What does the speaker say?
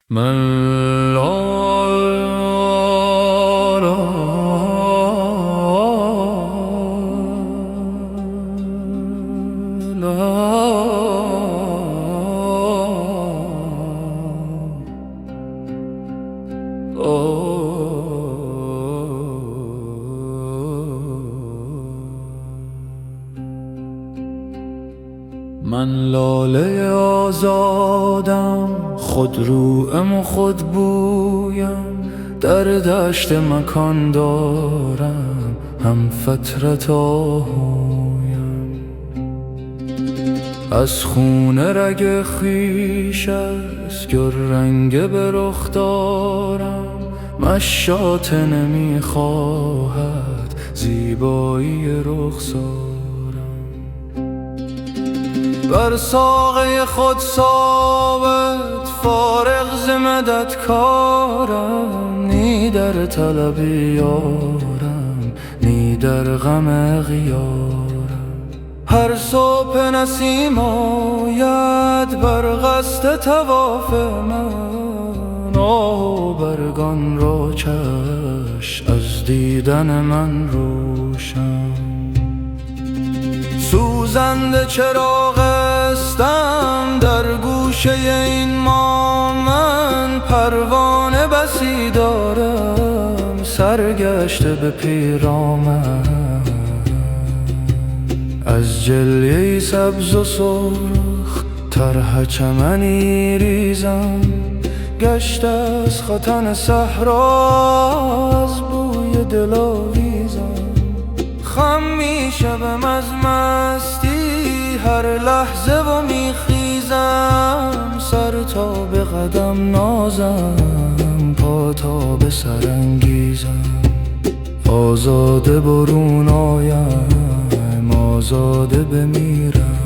من من لاله آزادم، خود رویم و خود بویم، در دشت مکان دارم، هم فطرت آهویم. از خون رگ خویش است گر رنگ به رخ دارم، مشاطه نمیخواهد زیبایی رخسارم. بر ساقه خود ثابت فارغ ز مدد کارم، نی در طلب یارم نی در غم غیارم. هر صبح نسیم آید بر قصد طواف من، آه و برگان را چشم از دیدن من روشن. سوزنده چراغستم در گوشه این ما، من پروانه بسی دارم سرگشته به پیرامن. از جلیه سبز و سرخ طرح چمنی ریزم، گشته از ختن صحرا از بوی دلاویزم. خم می شوم از مستی هر لحظه و می خیزم، سر تا به قدم نازم پا تا به سر انگیزم. آزاده برون آیم آزاده بمیرم.